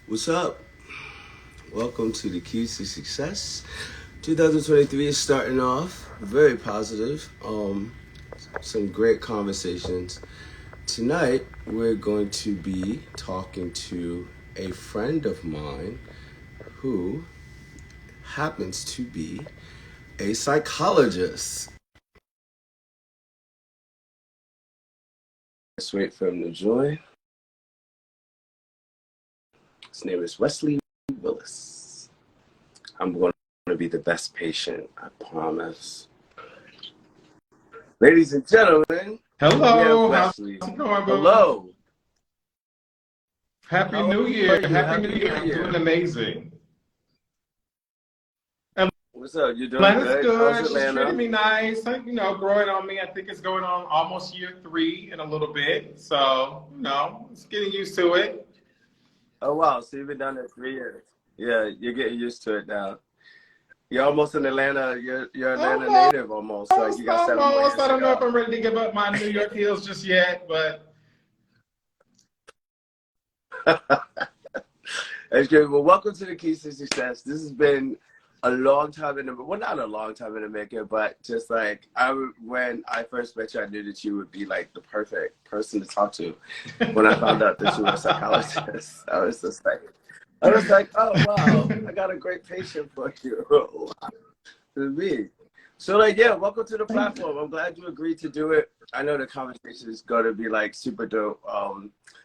What's up? Welcome to the Keys to Success. 2023 is starting off very positive. Some great conversations. Tonight, we're going to be talking to a friend of mine who happens to be a psychologist. Let's wait for him to join. His name is Wesley Willis. I'm going to be the best patient, I promise. Ladies and gentlemen, Hello, how's Wesley. it going, boo? Hello. Happy How New are Year. you? Happy New Year. I'm doing amazing. What's up? You doing Atlanta's good? How's good. She's Atlanta? treating me nice. Growing on me. I think it's going on almost year 3 in a little bit. So, it's getting used to it. Oh, wow. So you've been down there 3 years. Yeah, you're getting used to it now. You're almost in Atlanta. You're Atlanta native almost. Like you got 7 more years I don't to know if go. I'm ready to give up my New York heels just yet, but. That's great. Well, welcome to the Keys to Success. This has been a long time in the, well, not a long time in the making, but just like when I first met you, I knew that you would be like the perfect person to talk to. When I found out that you were a psychologist, I was like, oh wow, I got a great patient for you. To me. So like, yeah, welcome to the platform. I'm glad you agreed to do it. I know the conversation is going to be like super dope.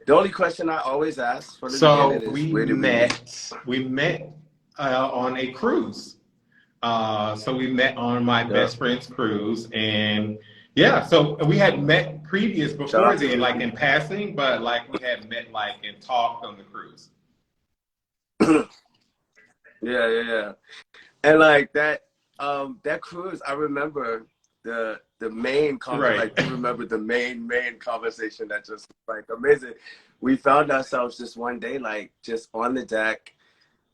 The only question I always ask for the beginning is where did we meet? We met on a cruise. So we met on my best friend's cruise, and yeah, so we had met before then, like in passing, but like we had met like and talked on the cruise. Yeah. And like that cruise, I remember the main conversation. Right. Like you remember the main conversation that just like amazing. We found ourselves just one day like just on the deck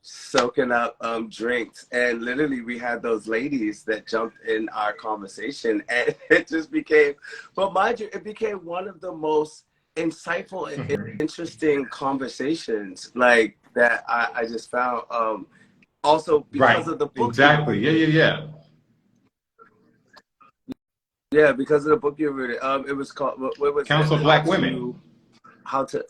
soaking up drinks, and literally we had those ladies that jumped in our conversation, and it just became, but mind you, it became one of the most insightful and interesting conversations like that I just found also because of the book. Exactly. Yeah, because of the book you read. It was called, what was Counsel it? Black Women. How to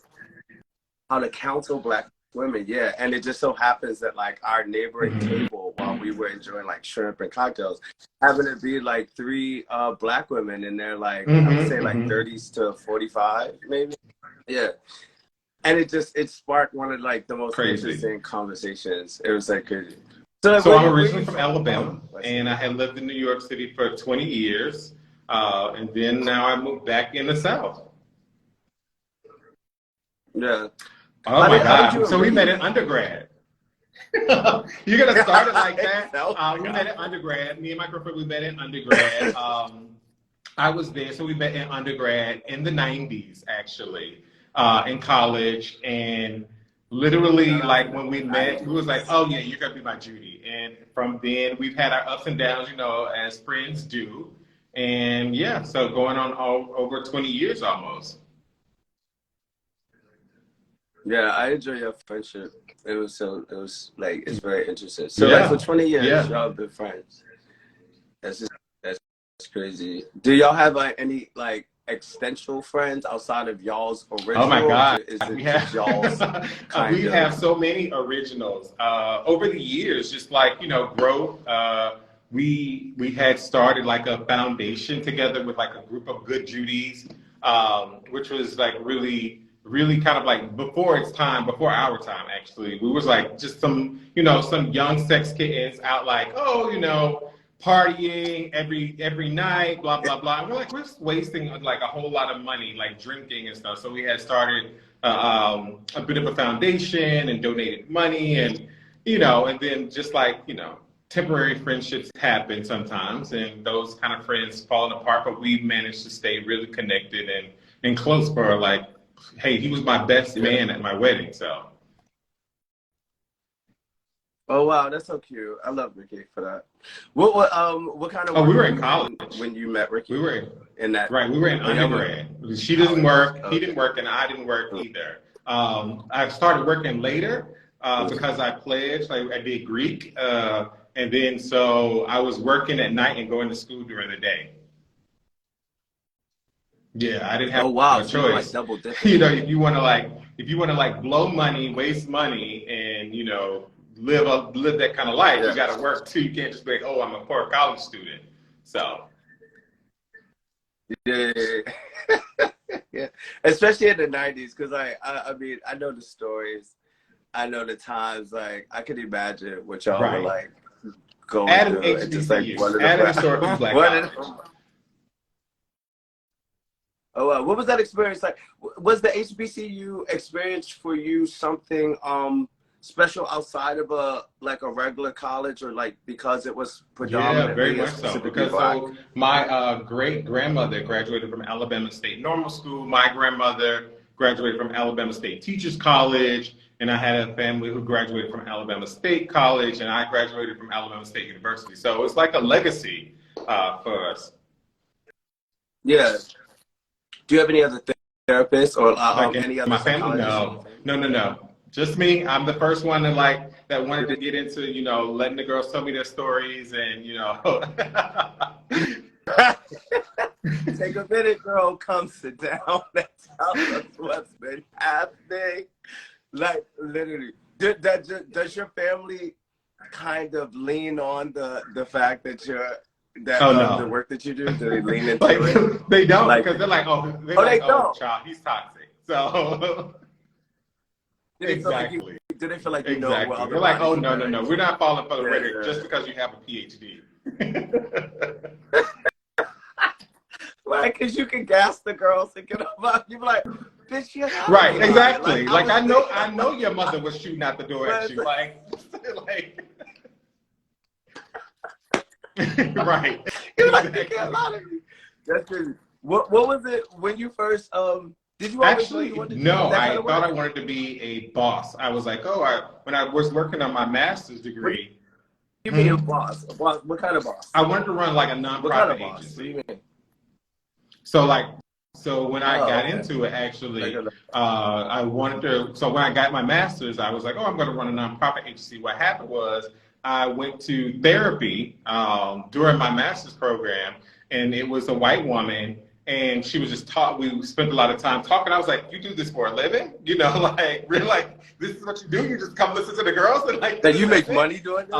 counsel Black women. Yeah, and it just so happens that like our neighboring table, while we were enjoying like shrimp and cocktails, happened to be like 3 Black women, and they're like I would say like 30s to 45 maybe. Yeah, and it sparked one of like the most interesting conversations. It was like crazy. So I'm originally from Alabama, and I had lived in New York City for 20 years, and then now I moved back in the South. Yeah. Oh my God! So we met in undergrad. You're gonna start it like that. We met in undergrad. Me and my girlfriend, we met in undergrad. I was there, so we met in undergrad in the '90s, actually, in college, and literally, like when we met, we was like, "Oh yeah, you're gonna be my Judy." And from then, we've had our ups and downs, as friends do. And yeah, so going on over 20 years almost. Yeah, I enjoy your friendship. It was like, it's very interesting. So like for 20 years, y'all have been friends. That's crazy. Do y'all have like any like existential friends outside of y'all's original? Oh my God. Is it just y'all's we have so many originals. Over the years, just like, growth, we had started like a foundation together with like a group of good Judies, which was like really kind of like before our time, actually. We was like just some young sex kittens out like, partying every night, blah, blah, blah. And we're just wasting like a whole lot of money, like drinking and stuff. So we had started a bit of a foundation and donated money, and, and then just like, temporary friendships happen sometimes, and those kind of friends falling apart, but we managed to stay really connected and close for like, hey, he was my best man at my wedding, so. Oh wow, that's so cute. I love Ricky for that. What kind of work we were in college when you met Ricky? We were in that. Right, we were in undergrad. She didn't work, he didn't work, and I didn't work either. I started working later, because I pledged. I did Greek, and then so I was working at night and going to school during the day. Yeah, I didn't have a So you're choice. like double dipping. You know, if you want to like blow money, waste money, and you know, live that kind of life, you got to work too. You can't just be like, oh, I'm a poor college student. So. Yeah. Yeah, especially in the 90s, because I mean, I know the stories, I know the times. Like, I could imagine what y'all were like going through. It's just like what was that experience like? Was the HBCU experience for you something special outside of a regular college, or like because it was predominantly? Yeah, very much so. Because so my great grandmother graduated from Alabama State Normal School. My grandmother graduated from Alabama State Teachers College, and I had a family who graduated from Alabama State College, and I graduated from Alabama State University. So it's like a legacy for us. Yeah. Do you have any other therapists or any other? My family? No. Just me. I'm the first one that wanted to get into, you know, letting the girls tell me their stories and, you know. Take a minute, girl. Come sit down and tell us what's been happening. Like, literally. Does your family kind of lean on the fact that the work that you do? Do they lean into it? They don't, because they're like, child, he's toxic. So. Exactly. Do they feel like you know well? They're like, oh, no. We're not falling for the rhetoric just because you have a PhD. Right, because you can gas the girls and get them up. You be like, bitch, you're not. Right, exactly. Like I know your mother was shooting out the door at you. Like right. You're like, they get a lot of you. That's crazy. What was it when you first did you actually? No, I thought I wanted to be a boss. I was like, when I was working on my master's degree. You mean a boss? What kind of boss? I wanted to run like a nonprofit agency. So when I got into it, actually, I wanted to. So when I got my master's, I was like, I'm going to run a nonprofit agency. What happened was I went to therapy during my master's program, and it was a white woman. And she was just we spent a lot of time talking. I was like, you do this for a living? You know, like, really, like, this is what you do? You just come listen to the girls? And like, that you make money doing this?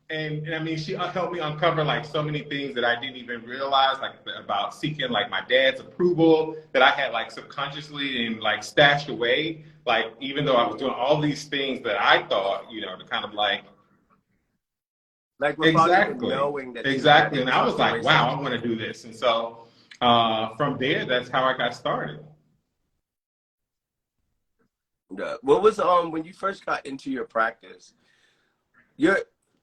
And I mean, she helped me uncover like so many things that I didn't even realize, like about seeking like my dad's approval that I had like subconsciously and like stashed away. Like, even though I was doing all these things that I thought, you know, to kind of like knowing that. Exactly. And I was like, wow, I want to do this. And so, from there, that's how I got started. What was when you first got into your practice?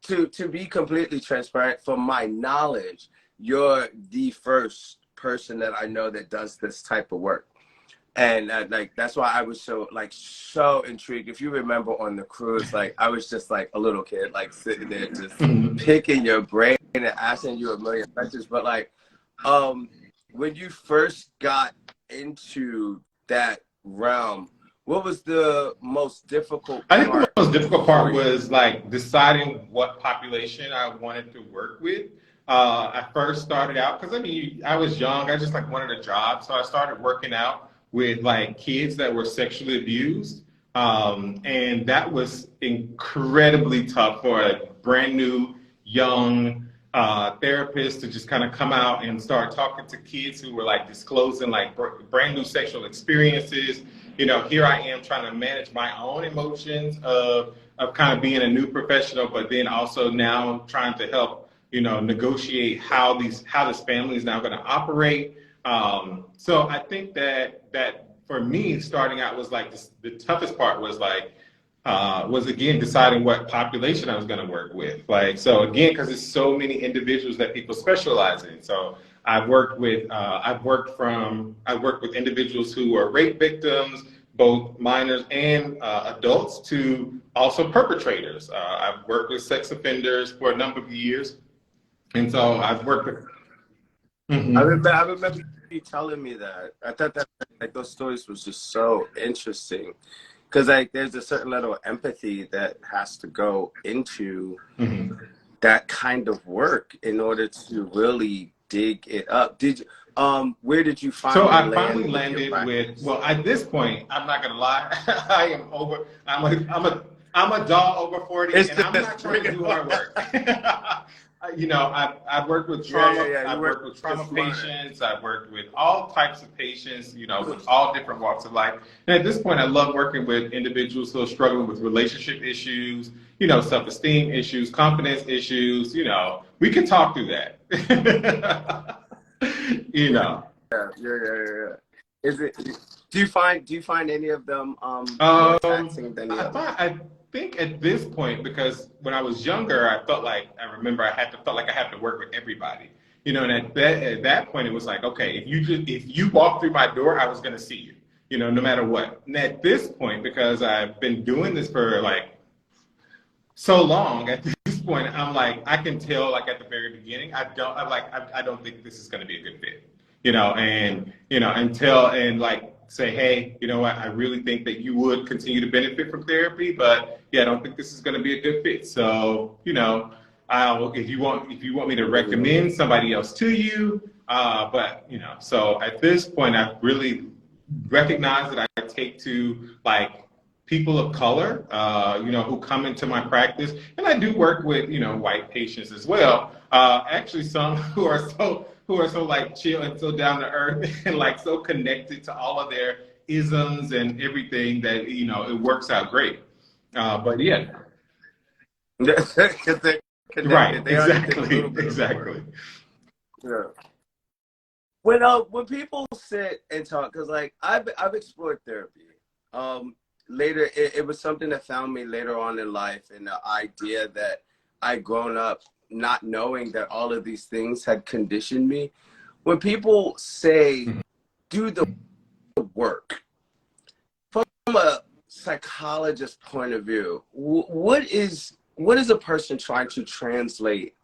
To be completely transparent, from my knowledge, you're the first person that I know that does this type of work, and like that's why I was so intrigued. If you remember on the cruise, like I was just like a little kid, like sitting there just picking your brain and asking you a million questions, but like when you first got into that realm, what was the most difficult part? I think the most difficult part was like deciding what population I wanted to work with. I first started out, because I mean, I was young, I just like wanted a job. So I started working out with like kids that were sexually abused. And that was incredibly tough for a brand new, young, therapists to just kind of come out and start talking to kids who were like disclosing like brand new sexual experiences. You know, here I am trying to manage my own emotions of kind of being a new professional, but then also now trying to help, you know, negotiate how this family is now going to operate. So I think that for me, starting out was like the toughest part was like, was again deciding what population I was going to work with. Like, so again, because there's so many individuals that people specialize in. So I've worked with individuals who are rape victims, both minors and adults, to also perpetrators. I've worked with sex offenders for a number of years, and so I've worked with. I remember you telling me that. I thought that like those stories was just so interesting. because like there's a certain level of empathy that has to go into that kind of work in order to really dig it up. Did you, where did you find? So I finally landed with, well, at this point, I'm not gonna lie, I am over. I'm a dog over 40, and I'm not trying to do hard work. You know, I've worked with trauma. I've worked with trauma patients. I've worked with all types of patients. You know, with all different walks of life. And at this point, I love working with individuals who are struggling with relationship issues. You know, self-esteem issues, confidence issues. You know, we can talk through that. You know. Yeah. Is it? Do you find any of them more taxing than the others? I think at this point, because when I was younger, I felt like I had to work with everybody. You know, and at that point, it was like, okay, if you walk through my door, I was going to see you. You know, no matter what. And at this point, because I've been doing this for like so long, at this point, I'm like, I can tell like at the very beginning, I don't think this is going to be a good fit. You know, and you know, say, hey, you know what, I really think that you would continue to benefit from therapy, but yeah, I don't think this is going to be a good fit. So, you know, if you want me to recommend somebody else to you, but you know, so at this point, I've really recognized that I take to like people of color, you know, who come into my practice, and I do work with, you know, white patients as well. Actually, some who are so like chill and so down to earth and like so connected to all of their isms and everything that, you know, it works out great. But yeah. Right, exactly. Yeah. When people sit and talk, because like I've explored therapy. Later, it was something that found me later on in life, and the idea that I'd grown up not knowing that all of these things had conditioned me. When people say, do the work, from a psychologist's point of view, what is a person trying to translate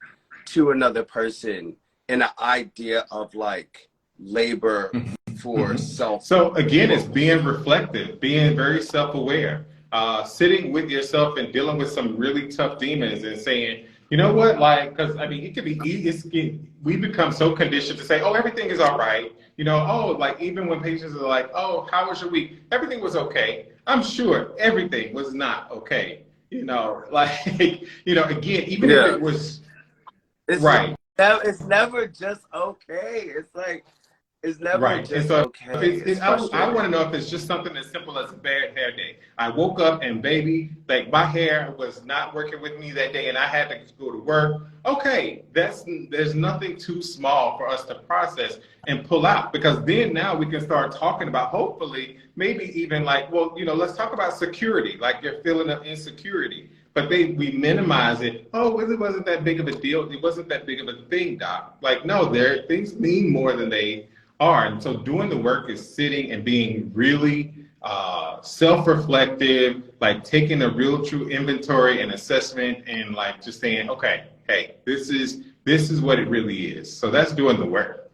to another person in an idea of like labor for self? So again, it's being reflective, being very self-aware, sitting with yourself and dealing with some really tough demons and saying, you know what, like, because I mean, it could be easy. We become so conditioned to say, oh, everything is all right. You know, oh, like even when patients are like, oh, how was your week? Everything was okay. I'm sure everything was not okay. You know, like, you know, again, even if it was right. It's never just okay. It's like, it's never just okay. I want to know if it's just something as simple as a bad hair day. I woke up and baby, like my hair was not working with me that day and I had to go to work. Okay, there's nothing too small for us to process and pull out, because then now we can start talking about, hopefully, maybe even like, well, you know, let's talk about security, like your feeling of insecurity. But we minimize it. Oh, it wasn't that big of a deal. It wasn't that big of a thing, doc. Like, no, things mean more than they are. And so doing the work is sitting and being really self-reflective, like taking a real true inventory and assessment and like just saying, okay, hey, this is what it really is. So that's doing the work.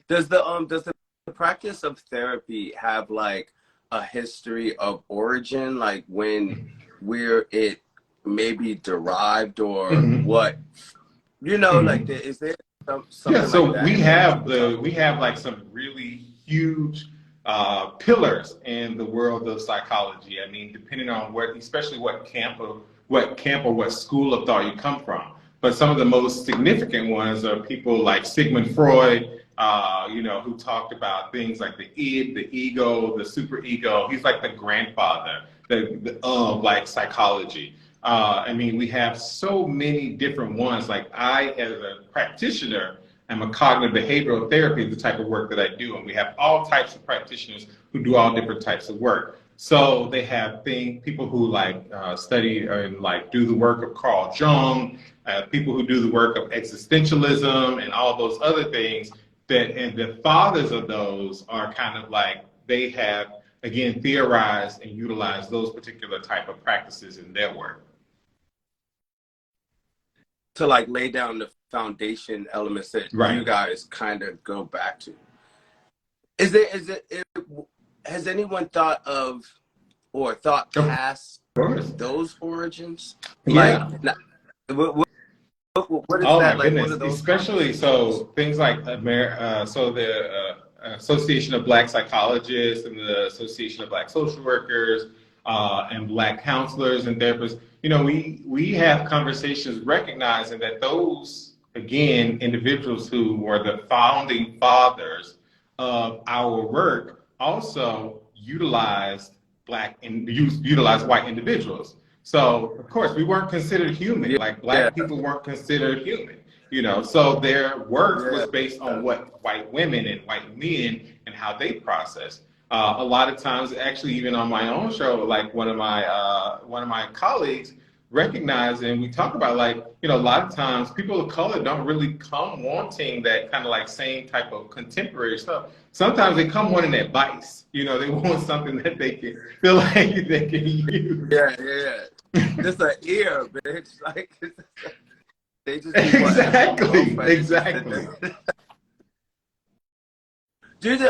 Does the practice of therapy have like a history of origin, like where it maybe derived or what, you know, like is there something yeah, so like that? we have like some really huge pillars in the world of psychology. I mean, depending on especially what camp or what school of thought you come from. But some of the most significant ones are people like Sigmund Freud, you know, who talked about things like the id, the ego, the superego. He's like the grandfather of like psychology. I mean, we have so many different ones. Like I, as a practitioner, am a cognitive behavioral therapy, the type of work that I do. And we have all types of practitioners who do all different types of work. So they have people who like study and like do the work of Carl Jung, people who do the work of existentialism and all those other things. And the fathers of those are kind of like, they have, again, theorized and utilized those particular type of practices in their work. To like lay down the foundation elements that you guys kind of go back to. has anyone thought of or thought past those origins? Yeah. Like, what is Oh that my like? goodness! What are those Especially so things like so the Association of Black Psychologists and the Association of Black Social Workers and Black counselors and therapists. You know, we have conversations recognizing that those again individuals who were the founding fathers of our work also utilized utilized white individuals. So of course we weren't considered human. Like Black people weren't considered human, you know. So their work was based on what white women and white men and how they process. A lot of times, actually, even on my own show, like one of my colleagues recognized, and we talk about, like, you know, a lot of times people of color don't really come wanting that kind of like same type of contemporary stuff. Sometimes they come wanting advice. You know, they want something that they can feel like they can use. Yeah. Just an ear, bitch. Like, they just exactly. Dude,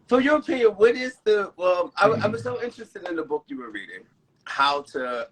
from your opinion, what is the? I was so interested in the book you were reading, how to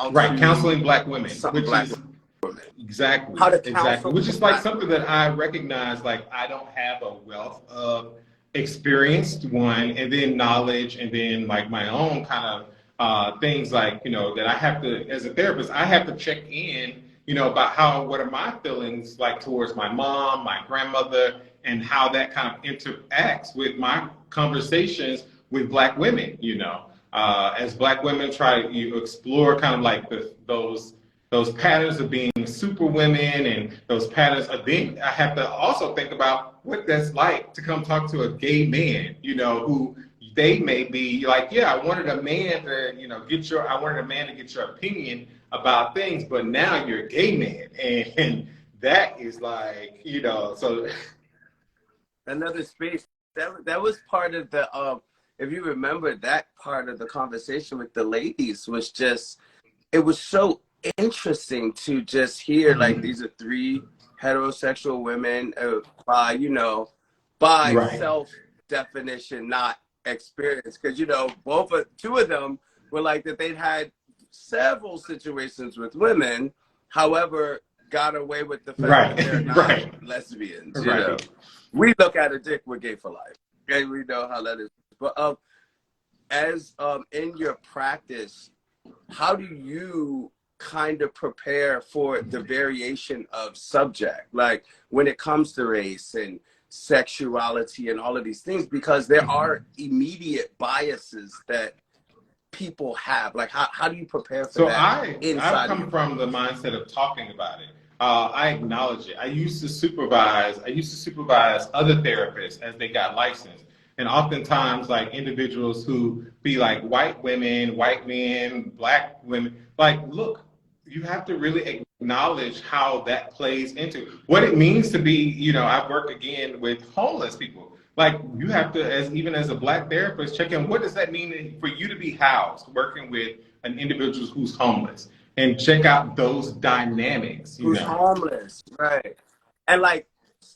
counseling Black women, which Black is women. exactly How to counsel which is like something that I recognize. Like, I don't have a wealth of experience, one, and then knowledge, and then like my own kind of things, like, you know, that I have to, as a therapist, I have to check in, you know, about what are my feelings like towards my mom, my grandmother, and how that kind of interacts with my conversations with Black women, you know. As Black women try to explore kind of like those patterns of being super women, and those patterns of being, I have to also think about what that's like to come talk to a gay man, you know, who they may be like, yeah, I wanted a man to, you know, get your opinion about things, but now you're a gay man. And that is like, you know, so. Another space. That was part of the, if you remember, that part of the conversation with the ladies was just, it was so interesting to just hear, like, these are three heterosexual women, by self-definition, not experience. Because, you know, two of them were like that they'd had several situations with women, however, got away with the fact that they're not lesbians, you know. We look at a dick, we're gay for life. Okay, we know how that is. But as in your practice, how do you kind of prepare for the variation of subject, like when it comes to race and sexuality and all of these things, because there are immediate biases that people have? Like, how do you prepare for that? I've come from the mindset of talking about it. I acknowledge it. I used to supervise other therapists as they got licensed. And oftentimes, like, individuals who be like white women, white men, Black women, like, look, you have to really acknowledge how that plays into what it means to be, you know, I've worked again with homeless people. Like, you have to, even as a Black therapist, check in, what does that mean for you to be housed working with an individual who's homeless? And check out those dynamics. Who's homeless, right? And like,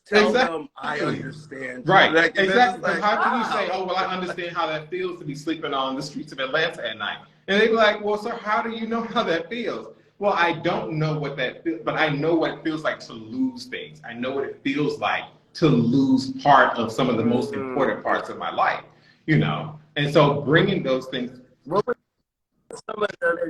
tell them I understand. Right, like, exactly. Because how can you say, oh, well, I understand how that feels to be sleeping on the streets of Atlanta at night? And they'd be like, well, sir, how do you know how that feels? Well, I don't know what that feels, but I know what it feels like to lose things. I know what it feels like to lose part of some of the most important parts of my life, you know? And so bringing those things.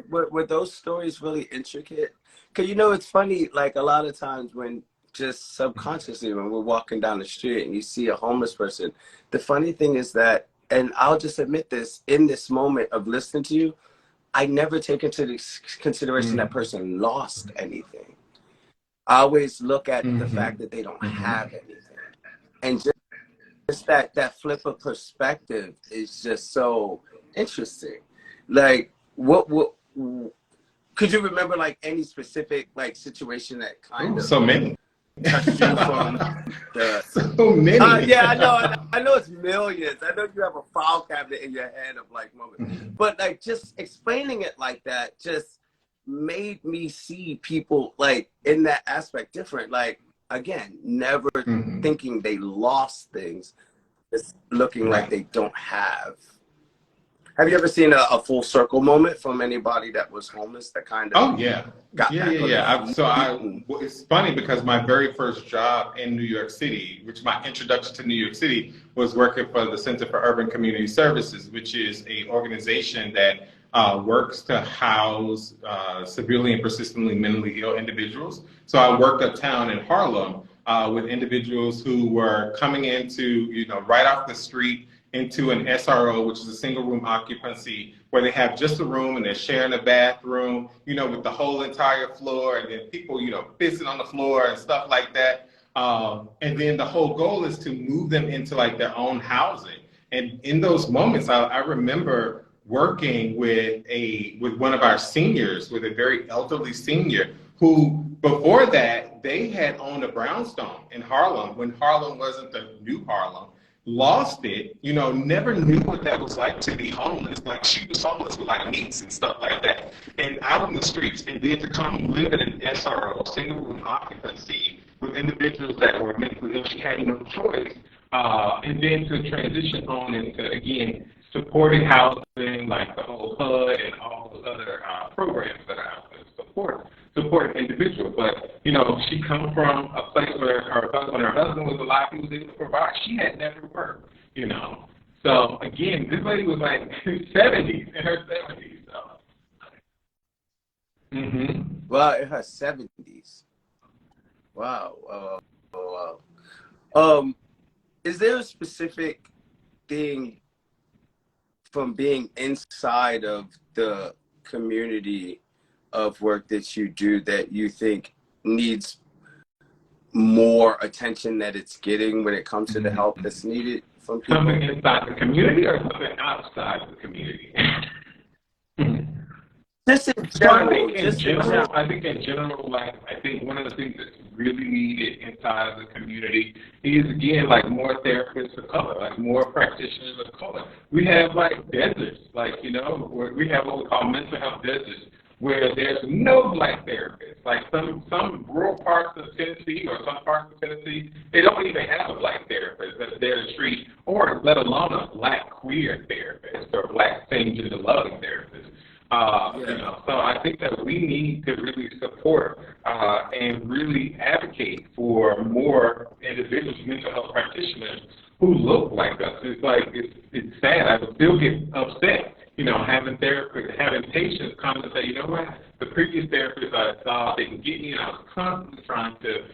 Were those stories really intricate? Because, you know, it's funny, like, a lot of times when just subconsciously when we're walking down the street and you see a homeless person, the funny thing is that, and I'll just admit this, in this moment of listening to you, I never take into consideration that person lost anything. I always look at the fact that they don't have anything. And just that flip of perspective is just so interesting. Like, what could you remember, like, any specific, like, situation that kind of so many touched you from the so many? Yeah, I know it's millions. I know you have a file cabinet in your head of, like, moments, but, like, just explaining it like that just made me see people, like, in that aspect different. Like, again, never thinking they lost things, it's looking like Right. they don't have. Have you ever seen a full circle moment from anybody that was homeless that kind of Oh yeah, got back on their feet? Well, it's funny because my very first job in New York City, which my introduction to New York City was working for the Center for Urban Community Services, which is a organization that works to house severely and persistently mentally ill individuals. So I worked uptown in Harlem with individuals who were coming into, right off the street into an SRO, which is a single room occupancy, where they have just a room and they're sharing a bathroom, with the whole entire floor, and then people, pissing on the floor and stuff like that. And then the whole goal is to move them into like their own housing. And in those moments, I remember working with one of our seniors, with a very elderly senior, who before that they had owned a brownstone in Harlem when Harlem wasn't the new Harlem. Lost it, never knew what that was like to be homeless. Like she was homeless with like meats and stuff like that, and out on the streets, and then to come live in an SRO, single room occupancy, with individuals that were mentally ill. She had no choice, and then to transition on into again supporting housing, like the whole HUD and all those other programs that are out there to support an individual. But, she come from a place where when her husband was alive, he was able to provide. She had never worked, So, again, this lady was like 70s, in her 70s. So. Mm-hmm. Well, in her 70s. Wow. Wow. Is there a specific thing from being inside of the community of work that you do that you think needs more attention that it's getting when it comes to the help that's needed from people? Something inside the community or something outside the community? Just in general. I think in general, I think one of the things that's really needed inside of the community is, again, like more therapists of color, like more practitioners of color. We have like deserts, where we have what we call mental health deserts, where there's no black therapists. Like some rural parts of Tennessee or some parts of Tennessee, they don't even have a black therapist that's there to treat, or let alone a black queer therapist or black same gender loving therapist. So I think that we need to really support and really advocate for more individuals, mental health practitioners who look like us. It's sad. I still get upset, having patients come and say, you know what, the previous therapist I saw, they can get me, and I was constantly trying to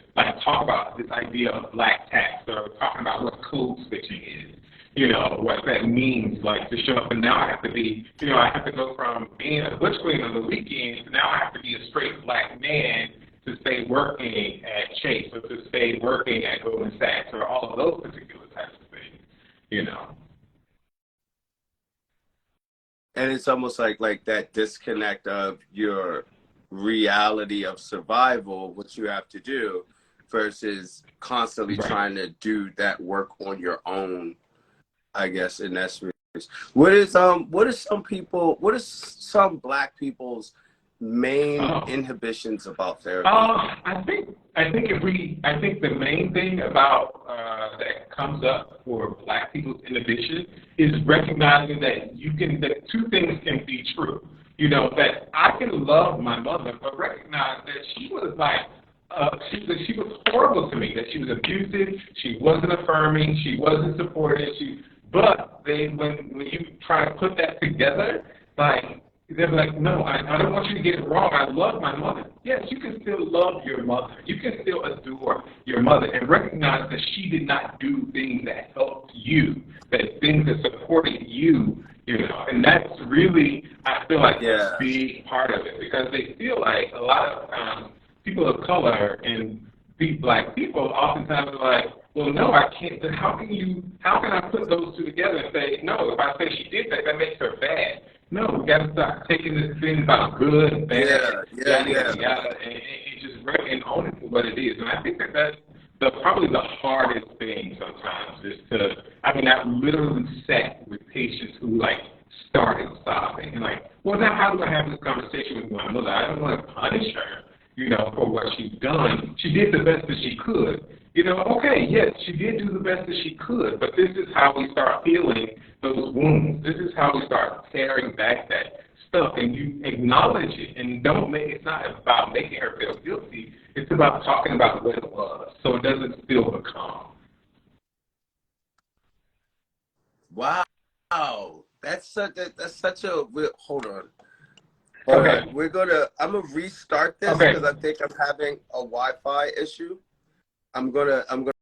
talk about this idea of black tax, or talking about what code switching is. What that means, to show up, and now I have to be, I have to go from being a butch queen on the weekends, now I have to be a straight black man to stay working at Chase, or to stay working at Goldman Sachs, or all of those particular types of things, And it's almost like that disconnect of your reality of survival, what you have to do, versus constantly trying to do that work on your own, I guess, in that space. What is some black people's main inhibitions about therapy? I think the main thing about that comes up for black people's inhibition is recognizing that two things can be true. That I can love my mother, but recognize that she was she was horrible to me, that she was abusive, she wasn't affirming, she wasn't supportive, but when you try to put that together, they're like, no, I don't want you to get it wrong. I love my mother. Yes, you can still love your mother. You can still adore your mother and recognize that she did not do things that helped you, that things that supported you, And that's really, I feel like, a big part of it, because they feel like a lot of people of color and black people oftentimes are like, well, no, I can't. How can I put those two together and say, no, if I say she did that, that makes her bad. No, we got to start taking this thing about good and bad, and just and own it for what it is. And I think that's probably the hardest thing sometimes is I literally sat with patients who started sobbing and well, now how do I have this conversation with my mother? I don't want to punish her, for what she's done. She did the best that she could, You know, okay, yes, she did do the best that she could, but this is how we start healing those wounds. This is how we start tearing back that stuff, and you acknowledge it, and don't make it's not about making her feel guilty. It's about talking about what it was, so it doesn't still become. Wow, that's such a hold on. Okay. I'm gonna restart this because I think I'm having a Wi-Fi issue. I'm gonna